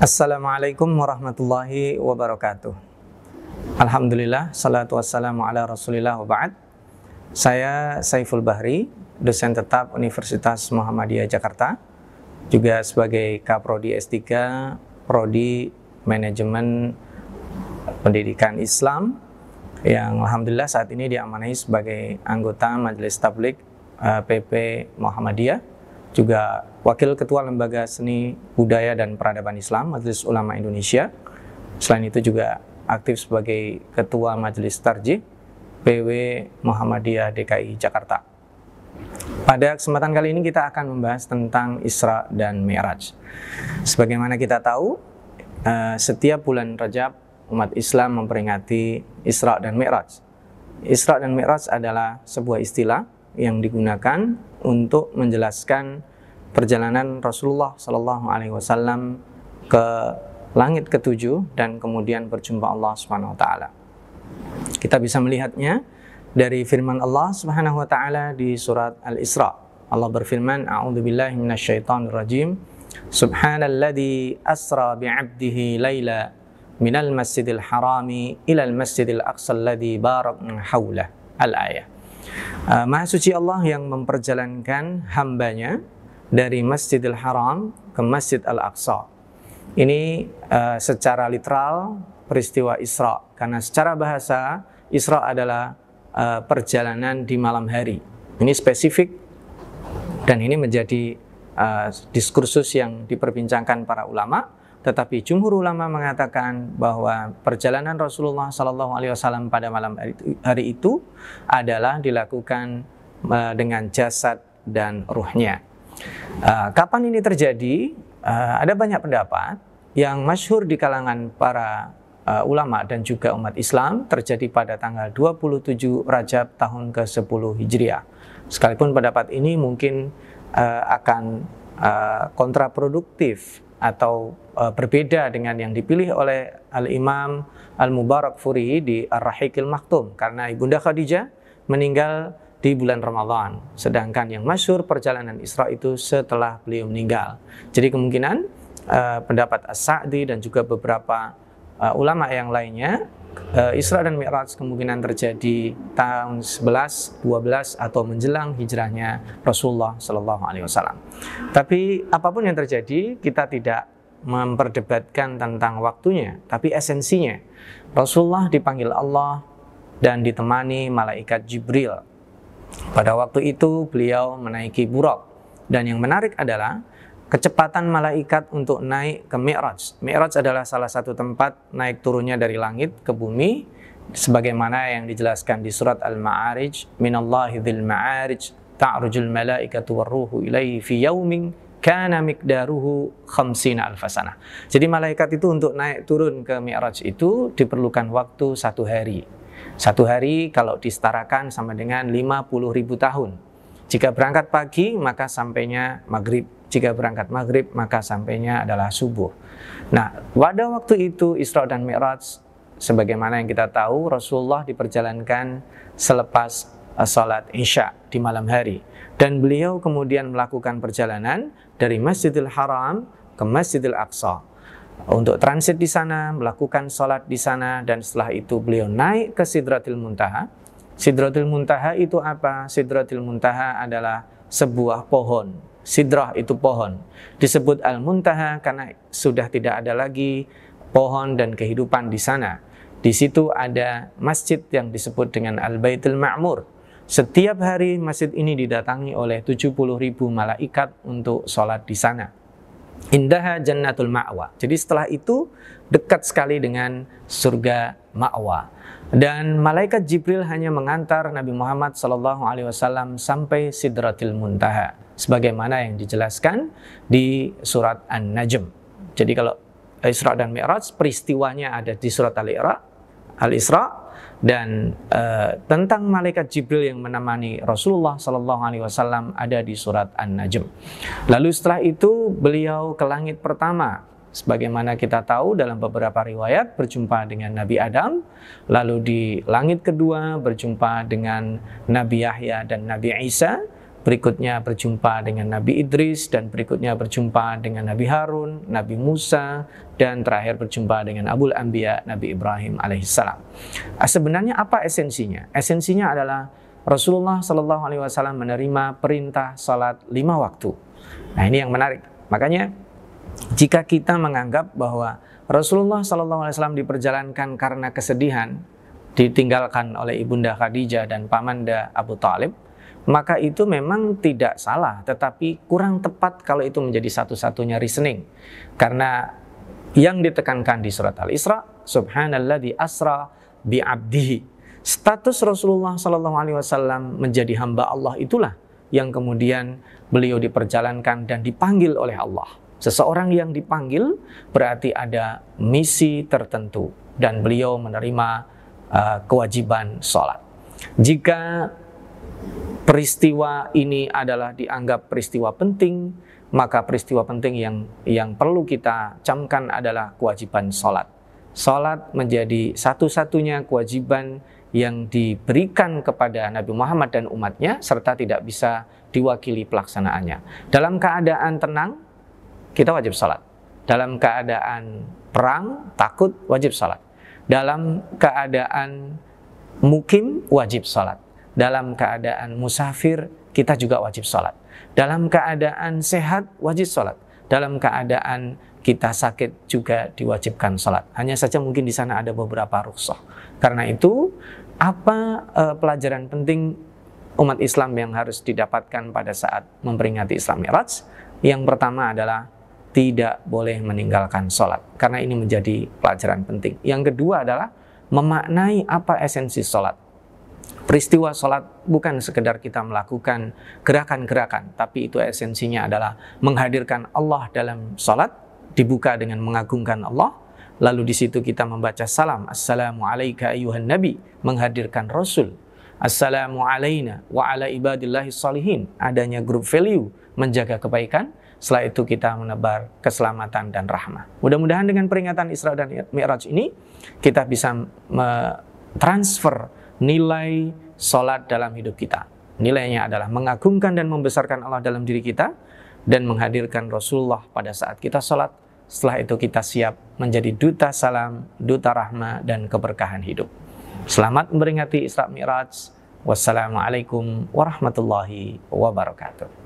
Assalamualaikum warahmatullahi wabarakatuh. Alhamdulillah, salatu wassalamu ala rasulillah wa ba'd. Saya Saiful Bahri, dosen tetap Universitas Muhammadiyah Jakarta, juga sebagai Kaprodi S3, Prodi Manajemen Pendidikan Islam, yang alhamdulillah saat ini diamanahi sebagai anggota Majelis Tabligh PP Muhammadiyah, juga Wakil Ketua Lembaga Seni Budaya dan Peradaban Islam Majelis Ulama Indonesia. Selain itu juga aktif sebagai Ketua Majelis Tarjih PW Muhammadiyah DKI Jakarta. Pada kesempatan kali ini kita akan membahas tentang Isra dan Mi'raj. Sebagaimana kita tahu, setiap bulan Rajab umat Islam memperingati Isra dan Mi'raj. Isra dan Mi'raj adalah sebuah istilah yang digunakan untuk menjelaskan perjalanan Rasulullah SAW ke langit ketujuh dan kemudian berjumpa Allah Subhanahu wa taala. Kita bisa melihatnya dari firman Allah Subhanahu wa taala di surat Al-Isra. Allah berfirman, "A'udzubillahi minasyaitonirrajim. Subhanalladzi asra bi'abdihi laila minal masjidil harami ilal masjidil aqsal ladzi barakna haulah." Al-ayah. Maha suci Allah yang memperjalankan hambanya dari Masjidil Haram ke Masjid Al-Aqsa. Ini secara literal peristiwa Isra, karena secara bahasa Isra adalah perjalanan di malam hari. Ini spesifik dan ini menjadi diskursus yang diperbincangkan para ulama. Tetapi jumhur ulama mengatakan bahwa perjalanan Rasulullah SAW pada malam hari itu adalah dilakukan dengan jasad dan ruhnya. Kapan ini terjadi? Ada banyak pendapat. Yang masyhur di kalangan para ulama dan juga umat Islam terjadi pada tanggal 27 Rajab tahun ke-10 Hijriah. Sekalipun pendapat ini mungkin akan kontraproduktif atau berbeda dengan yang dipilih oleh Al-Imam Al-Mubarakfuri di Ar-Rahiqil Maktum, karena Ibunda Khadijah meninggal di bulan Ramadan, sedangkan yang masyhur perjalanan Isra itu setelah beliau meninggal. Jadi kemungkinan pendapat As-Sa'di dan juga beberapa ulama yang lainnya, Isra dan Mi'raj kemungkinan terjadi tahun 11, 12 atau menjelang hijrahnya Rasulullah SAW. Tapi apapun yang terjadi, kita tidak memperdebatkan tentang waktunya, tapi esensinya. Rasulullah dipanggil Allah dan ditemani malaikat Jibril. Pada waktu itu beliau menaiki Buraq, dan yang menarik adalah kecepatan malaikat untuk naik ke Mi'raj. Mi'raj adalah salah satu tempat naik turunnya dari langit ke bumi, sebagaimana yang dijelaskan di surat Al-Ma'arij, "Minallahi dzil ma'arij, ta'rujul malaikatu warruhu ilaihi fi yaumin kana miqdaruhu khamsina alfasanah." Jadi malaikat itu untuk naik turun ke Mi'raj itu diperlukan waktu 1 hari. 1 hari kalau disetarakan sama dengan 50.000 tahun. Jika berangkat pagi maka sampainya maghrib. Jika berangkat maghrib maka sampainya adalah subuh. Nah, pada waktu itu Isra dan Mi'raj, sebagaimana yang kita tahu, Rasulullah diperjalankan selepas salat Isya di malam hari. Dan beliau kemudian melakukan perjalanan dari Masjidil Haram ke Masjidil Aqsa untuk transit di sana, melakukan salat di sana, dan setelah itu beliau naik ke Sidratil Muntaha. Sidratil Muntaha itu apa? Sidratil Muntaha adalah sebuah pohon. Sidrah itu pohon. Disebut Al-Muntaha karena sudah tidak ada lagi pohon dan kehidupan di sana. Di situ ada masjid yang disebut dengan Al-Baitul Ma'mur. Setiap hari masjid ini didatangi oleh 70.000 malaikat untuk sholat di sana. Indaha Jannatul Ma'wa. Jadi setelah itu dekat sekali dengan surga Ma'wa. Dan malaikat Jibril hanya mengantar Nabi Muhammad SAW sampai Sidratil Muntaha, sebagaimana yang dijelaskan di surat An-Najm. Jadi kalau Isra dan Mi'raj, peristiwanya ada di surat Al-Isra, dan tentang malaikat Jibril yang menemani Rasulullah SAW ada di surat An-Najm. Lalu setelah itu beliau ke langit pertama. Sebagaimana kita tahu dalam beberapa riwayat berjumpa dengan Nabi Adam, lalu di langit kedua berjumpa dengan Nabi Yahya dan Nabi Isa, berikutnya berjumpa dengan Nabi Idris, dan berikutnya berjumpa dengan Nabi Harun, Nabi Musa, dan terakhir berjumpa dengan Abul Anbiya, Nabi Ibrahim alaihissalam. Sebenarnya apa esensinya? Esensinya adalah Rasulullah Shallallahu Alaihi Wasallam menerima perintah salat 5 waktu. Nah, ini yang menarik. Makanya jika kita menganggap bahwa Rasulullah Shallallahu Alaihi Wasallam diperjalankan karena kesedihan, ditinggalkan oleh Ibunda Khadijah dan Pamanda Abu Talib, maka itu memang tidak salah, tetapi kurang tepat kalau itu menjadi satu-satunya reasoning. Karena yang ditekankan di surat Al-Isra, Subhanalladzi asra bi'abdihi, status Rasulullah SAW menjadi hamba Allah itulah yang kemudian beliau diperjalankan dan dipanggil oleh Allah. Seseorang yang dipanggil berarti ada misi tertentu dan beliau menerima kewajiban sholat. Jika peristiwa ini adalah dianggap peristiwa penting, maka peristiwa penting yang perlu kita camkan adalah kewajiban sholat. Sholat menjadi satu-satunya kewajiban yang diberikan kepada Nabi Muhammad dan umatnya, serta tidak bisa diwakili pelaksanaannya. Dalam keadaan tenang, kita wajib sholat. Dalam keadaan perang, takut, wajib sholat. Dalam keadaan mukim, wajib sholat. Dalam keadaan musafir, kita juga wajib sholat. Dalam keadaan sehat, wajib sholat. Dalam keadaan kita sakit juga diwajibkan sholat. Hanya saja mungkin di sana ada beberapa rukhsah. Karena itu, apa pelajaran penting umat Islam yang harus didapatkan pada saat memperingati Isra Mi'raj? Yang pertama adalah tidak boleh meninggalkan sholat. Karena ini menjadi pelajaran penting. Yang kedua adalah memaknai apa esensi sholat. Peristiwa sholat bukan sekedar kita melakukan gerakan-gerakan, tapi itu esensinya adalah menghadirkan Allah dalam sholat, dibuka dengan mengagungkan Allah, lalu di situ kita membaca salam, Assalamu alayka ayyuhan nabi, menghadirkan Rasul, Assalamu alayna wa ala ibadillahi shalihin, adanya group value, menjaga kebaikan, setelah itu kita menebar keselamatan dan rahmah. Mudah-mudahan dengan peringatan Isra dan Mi'raj ini, kita bisa transfer nilai sholat dalam hidup kita. Nilainya adalah mengagungkan dan membesarkan Allah dalam diri kita dan menghadirkan Rasulullah pada saat kita sholat. Setelah itu kita siap menjadi duta salam, duta rahmah dan keberkahan hidup. Selamat memperingati Isra Mi'raj. Wassalamualaikum warahmatullahi wabarakatuh.